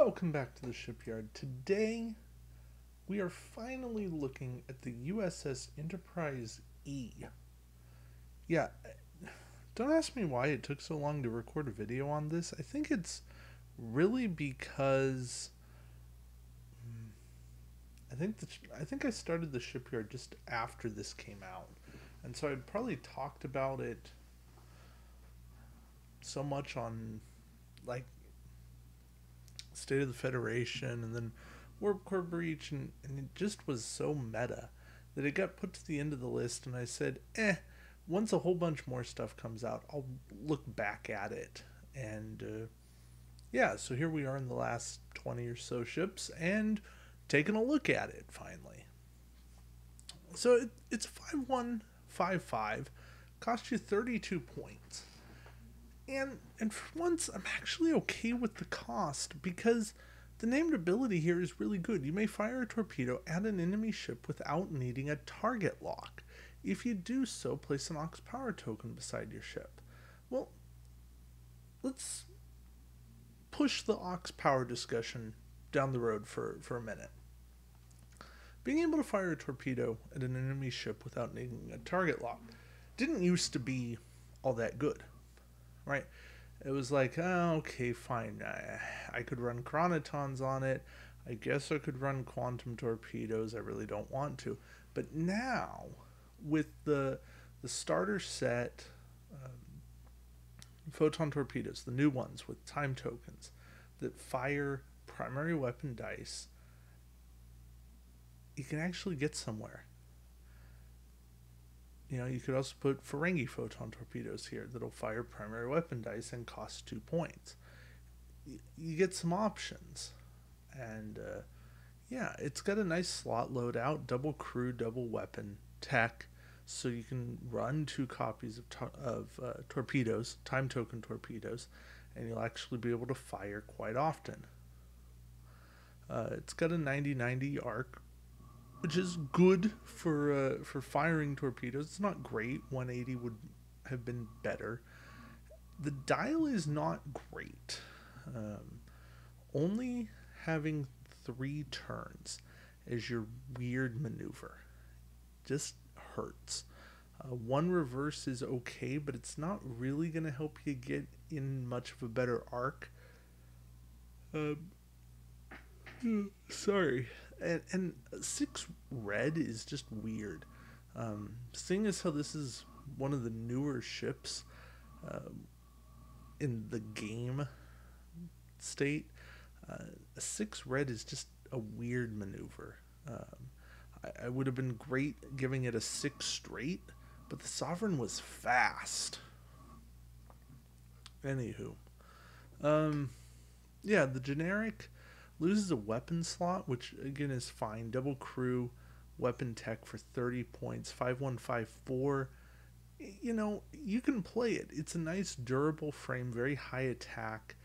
Welcome back to the Shipyard. Today, we are finally looking at the USS Enterprise E. Yeah, don't ask me why it took so long to record a video on this. I think it's really because I think I started the Shipyard just after this came out. And so I probably talked about it so much on like State of the Federation and then Warp Core Breach, and it just was so meta that it got put to the end of the list, and I said, once a whole bunch more stuff comes out, I'll look back at it. And yeah, so here we are in the last 20 or so ships and taking a look at it finally. So it's 5155, cost you 32 points. And for once, I'm actually okay with the cost because the named ability here is really good. You may fire a torpedo at an enemy ship without needing a target lock. If you do so, place an aux power token beside your ship. Well, let's push the aux power discussion down the road for a minute. Being able to fire a torpedo at an enemy ship without needing a target lock didn't used to be all that good. Right? It was like, oh, okay, fine. I could run chronotons on it. I guess I could run quantum torpedoes. I really don't want to. But now, with the starter set photon torpedoes, the new ones with time tokens that fire primary weapon dice, you can actually get somewhere. You know, you could also put Ferengi photon torpedoes here that'll fire primary weapon dice and cost 2 points. You get some options. And yeah, it's got a nice slot loadout, double crew, double weapon tech, so you can run 2 copies of torpedoes, time token torpedoes, and you'll actually be able to fire quite often. It's got a 90-90 arc, which is good for firing torpedoes. It's not great. 180 would have been better. The dial is not great. Only having 3 turns as your weird maneuver just hurts. 1 reverse is okay, but it's not really going to help you get in much of a better arc. Sorry. And 6 red is just weird. Seeing as how this is one of the newer ships in the game state, 6 red is just a weird maneuver. I would have been great giving it a 6 straight, but the Sovereign was fast. Anywho. Yeah, the generic loses a weapon slot, which again is fine. Double crew, weapon tech for 30 points, 5154. You know, you can play it. It's a nice durable frame, very high attack.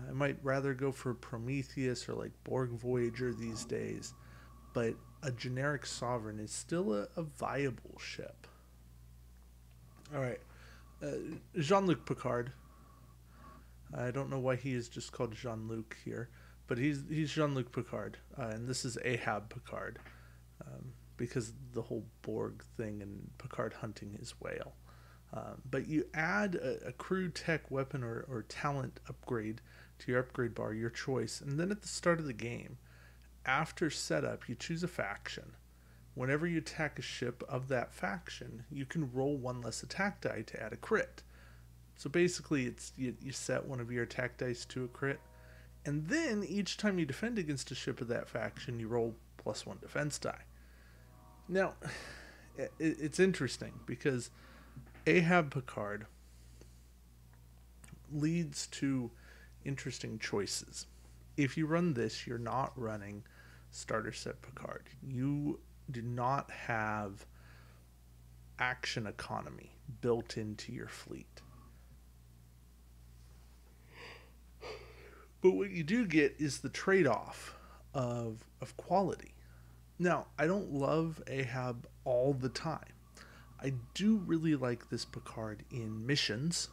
I might rather go for Prometheus or like Borg Voyager these days, but a generic Sovereign is still a viable ship. Alright, Jean-Luc Picard. I don't know why he is just called Jean-Luc here. But he's Jean-Luc Picard, and this is Ahab Picard, because the whole Borg thing and Picard hunting his whale. But you add a crew tech weapon or talent upgrade to your upgrade bar, your choice, and then at the start of the game, after setup, you choose a faction. Whenever you attack a ship of that faction, you can roll 1 less attack die to add a crit. So basically, it's you set one of your attack dice to a crit, and then each time you defend against a ship of that faction, you roll +1 defense die. Now, it's interesting because Ahab Picard leads to interesting choices. If you run this, you're not running starter set Picard. You do not have action economy built into your fleet. But what you do get is the trade-off of quality. Now, I don't love Ahab all the time. I do really like this Picard in missions.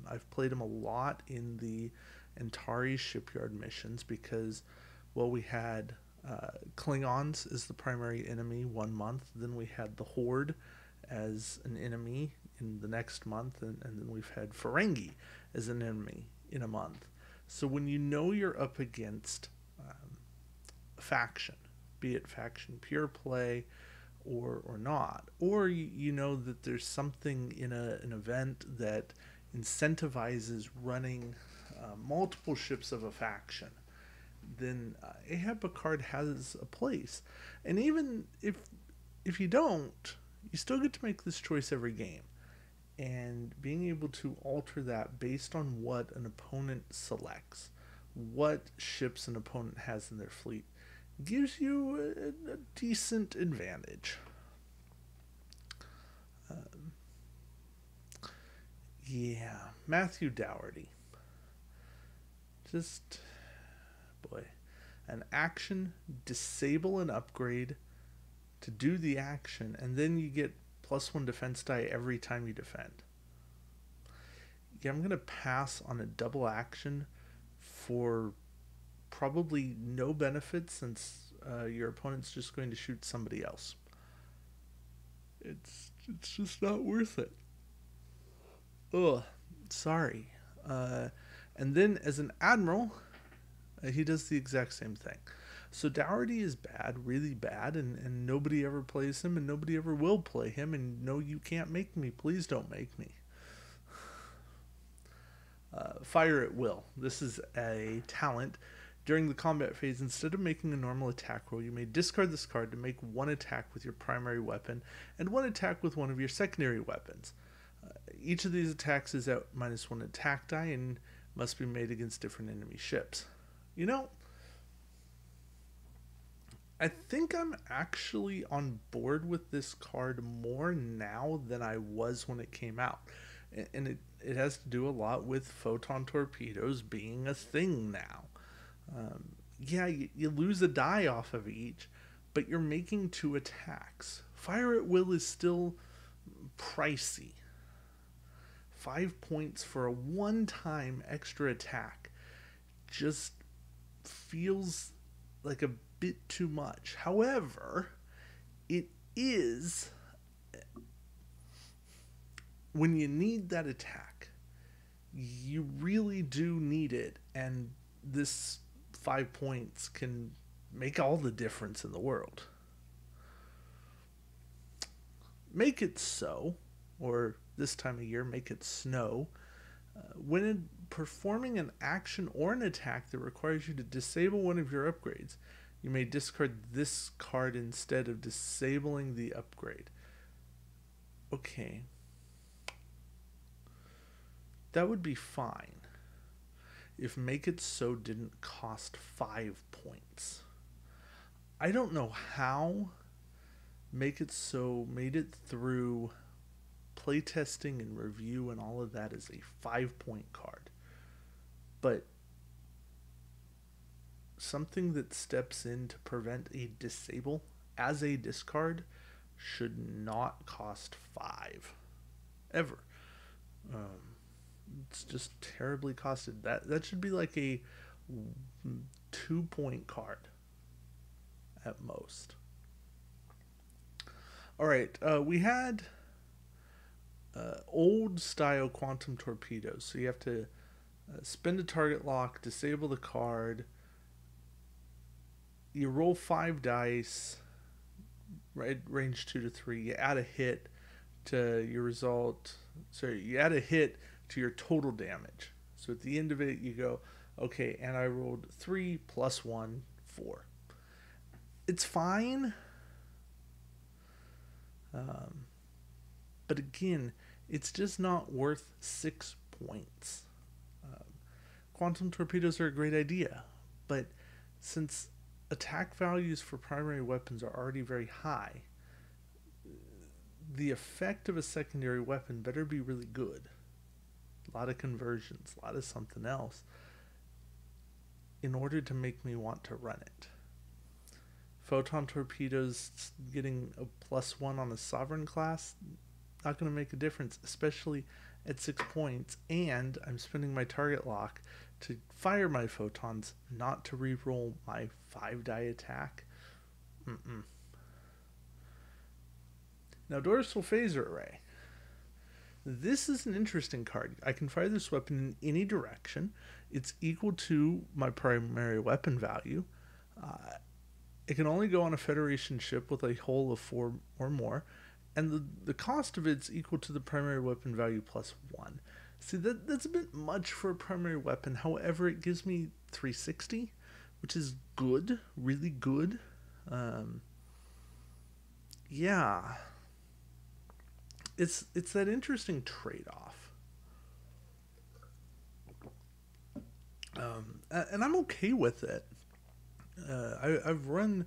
I've played him a lot in the Antari Shipyard missions because, well, we had Klingons as the primary enemy 1 month, then we had the Horde as an enemy in the next month, and then we've had Ferengi as an enemy in a month. So when you know you're up against a faction, be it faction pure play or not, or you know that there's something in an event that incentivizes running multiple ships of a faction, then Ahab Picard has a place. And even if you don't, you still get to make this choice every game. And being able to alter that based on what an opponent selects, what ships an opponent has in their fleet, gives you a decent advantage. Yeah, Matthew Dougherty. Just, boy, an action, disable an upgrade to do the action, and then you get +1 defense die every time you defend. Yeah, I'm going to pass on a double action for probably no benefit, since your opponent's just going to shoot somebody else. It's just not worth it. Ugh, sorry. And then as an admiral, he does the exact same thing. So Dougherty is bad, really bad, and nobody ever plays him, and nobody ever will play him, and no, you can't make me. Please don't make me. Fire at will. This is a talent. During the combat phase, instead of making a normal attack roll, you may discard this card to make 1 attack with your primary weapon and 1 attack with one of your secondary weapons. Each of these attacks is at -1 attack die and must be made against different enemy ships. You know, I think I'm actually on board with this card more now than I was when it came out. And it has to do a lot with photon torpedoes being a thing now. Yeah, you lose a die off of each, but you're making 2 attacks. Fire at will is still pricey. 5 points for a one-time extra attack just feels like a bit too much. However, it is, when you need that attack, you really do need it, and this 5 points can make all the difference in the world. Make it so, or this time of year, make it snow. When performing an action or an attack that requires you to disable one of your upgrades, you may discard this card instead of disabling the upgrade. Okay. That would be fine if Make It So didn't cost 5 points. I don't know how Make It So made it through playtesting and review and all of that as a 5-point card. But something that steps in to prevent a disable as a discard should not cost 5. Ever. It's just terribly costed. That should be like a 2-point card at most. Alright, we had old style quantum torpedoes. So you have to spend a target lock, disable the card. You roll 5 dice, right, range 2 to 3. You add a hit to your result. Sorry, you add a hit to your total damage. So at the end of it, you go, okay, and I rolled 3 + 1, 4. It's fine. But again, it's just not worth 6 points. Quantum torpedoes are a great idea, but since attack values for primary weapons are already very high, the effect of a secondary weapon better be really good. A lot of conversions, a lot of something else, in order to make me want to run it. Photon torpedoes getting a +1 on a sovereign class, not going to make a difference, especially at 6 points, and I'm spending my target lock to fire my photons, not to reroll my 5-die attack. Now, Dorsal Phaser Array. This is an interesting card. I can fire this weapon in any direction. It's equal to my primary weapon value. It can only go on a Federation ship with a hull of 4 or more, and the cost of it's equal to the primary weapon value plus 1. See, that's a bit much for a primary weapon. However, it gives me 360, which is good, really good. Yeah. It's that interesting trade-off. And I'm okay with it. I've run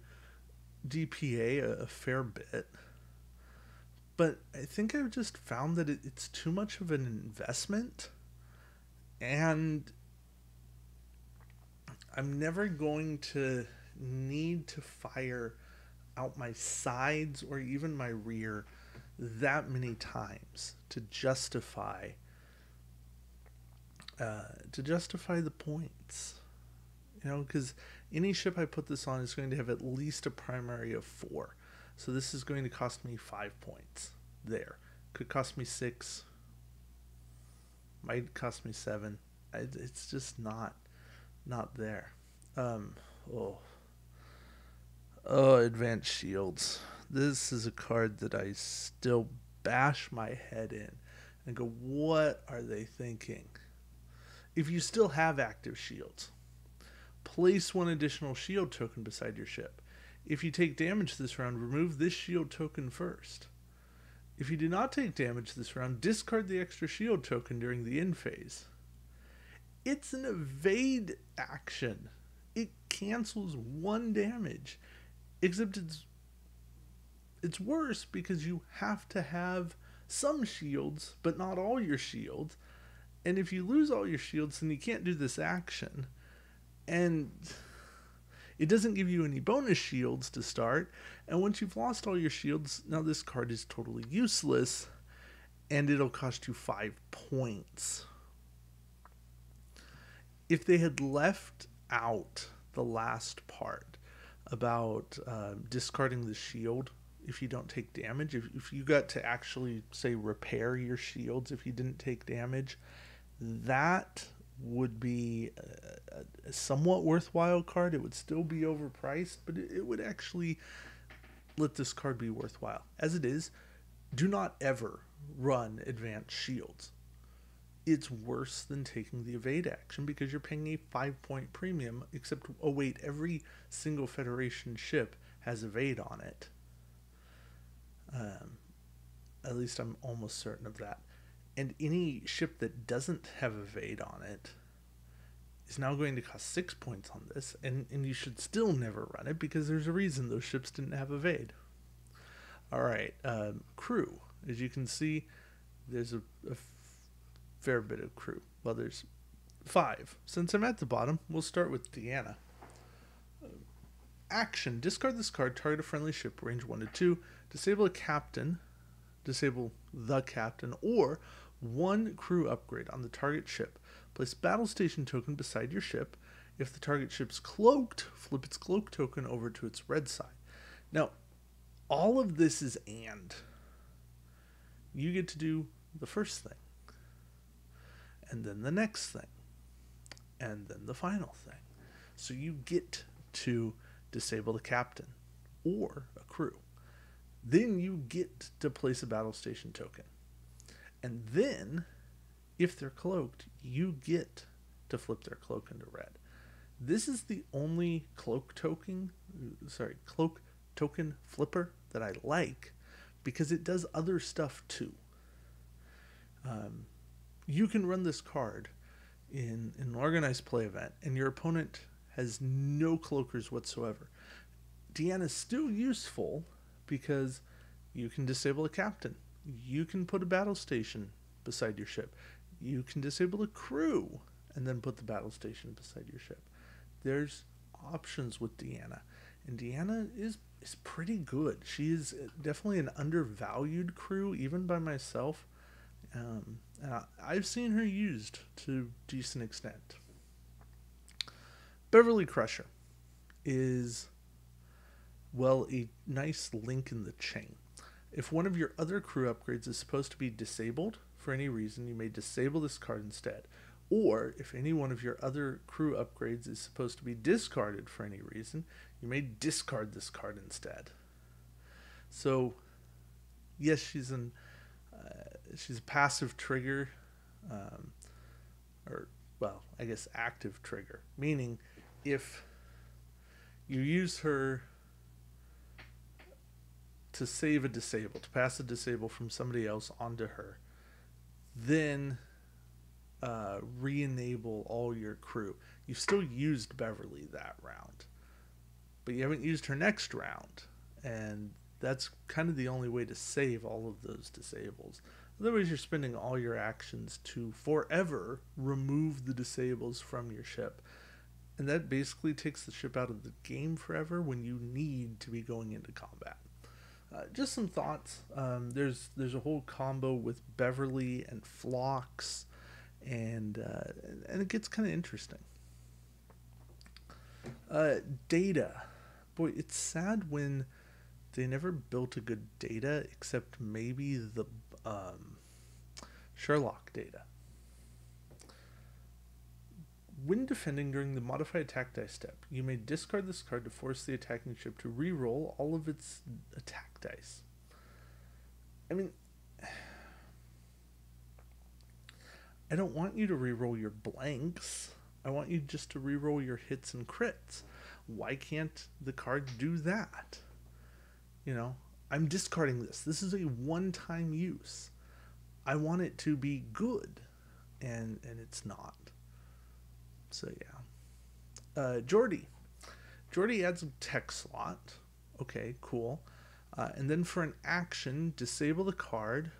DPA a fair bit, but I think I've just found that it's too much of an investment, and I'm never going to need to fire out my sides or even my rear that many times to justify the points. Because any ship I put this on is going to have at least a primary of 4. So this is going to cost me 5 points there. Could cost me 6. Might cost me 7. It's just not there. Advanced Shields. This is a card that I still bash my head in and go, what are they thinking? If you still have active shields, place 1 additional shield token beside your ship. If you take damage this round, remove this shield token first. If you do not take damage this round, discard the extra shield token during the end phase. It's an evade action. It cancels 1 damage. Except it's worse because you have to have some shields, but not all your shields. And if you lose all your shields, then you can't do this action. And it doesn't give you any bonus shields to start. And once you've lost all your shields, now this card is totally useless, and it'll cost you 5 points. If they had left out the last part about discarding the shield if you don't take damage, if you got to actually, say, repair your shields if you didn't take damage, that would be a somewhat worthwhile card. It would still be overpriced, but it would actually let this card be worthwhile. As it is, do not ever run advanced shields. It's worse than taking the evade action because you're paying a 5-point premium, except, oh wait, every single Federation ship has evade on it. At least I'm almost certain of that. And any ship that doesn't have evade on it is now going to cost 6 points on this, and you should still never run it because there's a reason those ships didn't have evade. Alright, crew. As you can see, there's a fair bit of crew. Well, there's 5. Since I'm at the bottom, we'll start with Deanna. Action. Discard this card, target a friendly ship, range 1 to 2, disable the captain, or 1 crew upgrade on the target ship. Place battle station token beside your ship. If the target ship's cloaked, flip its cloak token over to its red side. Now, all of this is and. You get to do the first thing, and then the next thing, and then the final thing. So you get to disable the captain or a crew. Then you get to place a battle station token. And then, if they're cloaked, you get to flip their cloak into red. This is the only cloak token flipper that I like, because it does other stuff too. You can run this card in an organized play event, and your opponent has no cloakers whatsoever. Deanna is still useful because you can disable a captain. You can put a battle station beside your ship. You can disable a crew and then put the battle station beside your ship. There's options with Deanna, and Deanna is pretty good. She is definitely an undervalued crew, even by myself. I've seen her used to decent extent. Beverly Crusher is, well, a nice link in the chain. If one of your other crew upgrades is supposed to be disabled for any reason, you may disable this card instead. Or if any one of your other crew upgrades is supposed to be discarded for any reason, you may discard this card instead. So, yes, she's a passive trigger, or, well, I guess active trigger, meaning if you use her to save a disable, to pass a disable from somebody else onto her, then re-enable all your crew. You've still used Beverly that round, but you haven't used her next round, and that's kind of the only way to save all of those disables. Otherwise, you're spending all your actions to forever remove the disables from your ship, and that basically takes the ship out of the game forever when you need to be going into combat. Just some thoughts. There's a whole combo with Beverly and Phlox, and it gets kind of interesting. Data. Boy, it's sad when they never built a good data, except maybe the Sherlock data. When defending during the modified attack dice step, you may discard this card to force the attacking ship to re-roll all of its attack dice. I mean, I don't want you to re-roll your blanks. I want you just to re-roll your hits and crits. Why can't the card do that? You know, I'm discarding this. This is a one-time use. I want it to be good, and it's not. So yeah. Jordy adds a tech slot. Okay, cool. And then for an action, disable the card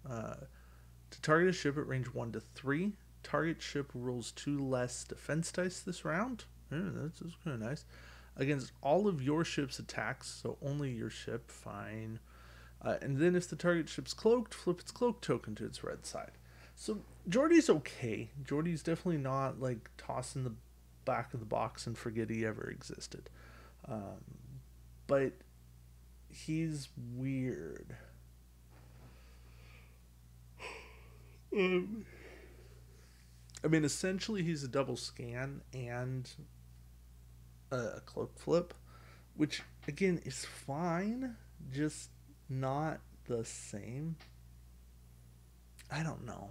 to target a ship at range 1 to 3. Target ship rolls 2 less defense dice this round. That's kind of nice. Against all of your ship's attacks, so only your ship, fine. And then if the target ship's cloaked, flip its cloak token to its red side. So Jordy's okay. Jordy's definitely not like toss in the back of the box and forget he ever existed. But he's weird. I mean, essentially he's a double scan and a cloak flip, which again is fine, just not the same. I don't know.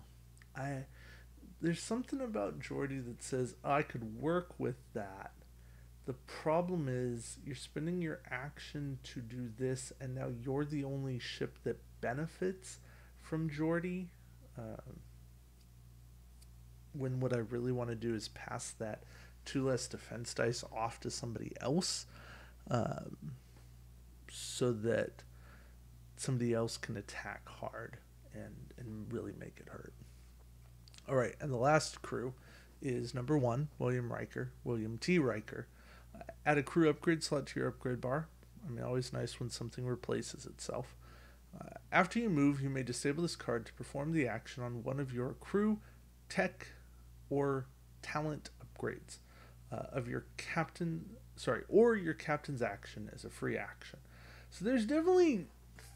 There's something about Jordy that says I could work with that. The problem is you're spending your action to do this, and now you're the only ship that benefits from Jordy. When what I really want to do is pass that 2 less defense dice off to somebody else, so that somebody else can attack hard and really make it hurt. All right, and the last crew is number 1, William T. Riker. Add a crew upgrade slot to your upgrade bar. I mean, always nice when something replaces itself. After you move, you may disable this card to perform the action on one of your crew, tech, or talent upgrades of your or your captain's action as a free action. So there's definitely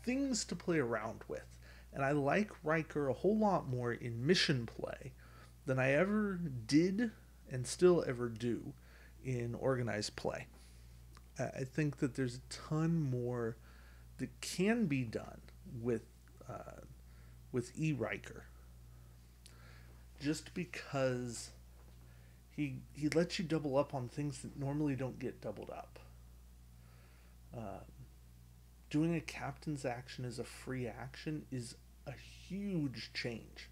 things to play around with. And I like Riker a whole lot more in mission play than I ever did and still ever do in organized play. I think that there's a ton more that can be done with E. Riker. Just because he lets you double up on things that normally don't get doubled up. Doing a captain's action as a free action is a huge change.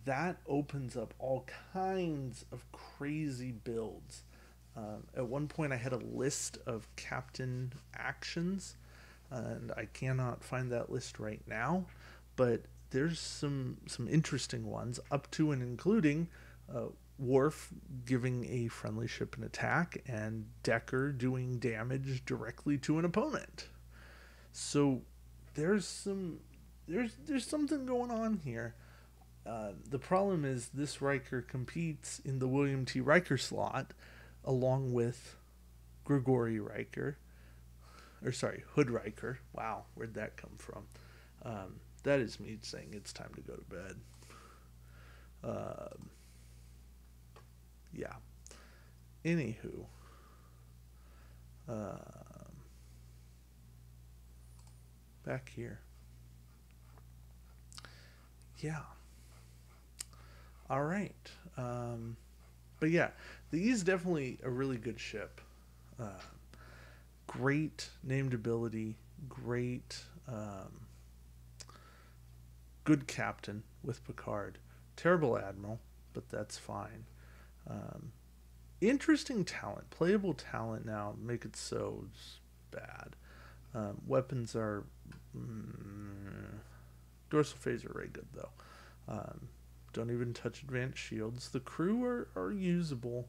That opens up all kinds of crazy builds. At one point I had a list of captain actions, and I cannot find that list right now, but there's some interesting ones, up to and including Worf giving a friendly ship an attack and Decker doing damage directly to an opponent. So there's something going on here, The problem is this Riker competes in the William T. Riker slot along with Grigori Riker, or sorry, Hood Riker. Wow, where'd that come from? That is me saying it's time to go to bed. Yeah. Anywho, back here. Yeah. All right. But yeah, the E is definitely a really good ship. Uh, Great named ability. Great. Good captain with Picard. Terrible admiral, but that's fine. Um, Interesting talent, playable talent now make it so bad. Weapons are dorsal phase are very good though. Um, don't even touch advanced shields. The crew are usable.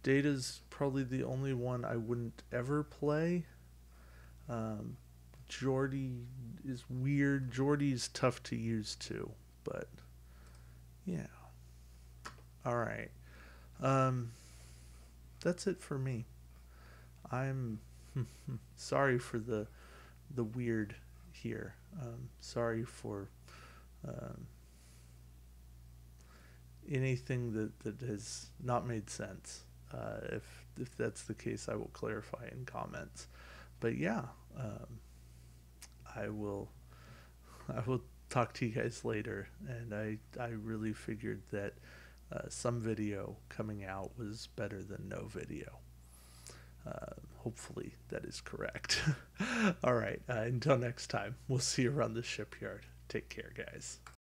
Data's probably the only one I wouldn't ever play. Um, Geordi is weird. Geordi's tough to use too, but yeah. All right. Um, that's it for me. I'm sorry for the weird here. Sorry for um, anything that has not made sense. If that's the case, I will clarify in comments. But yeah, um, I will I will talk to you guys later. And I really figured that some video coming out was better than no video. Hopefully that is correct. All right. Until next time, we'll see you around the shipyard. Take care, guys.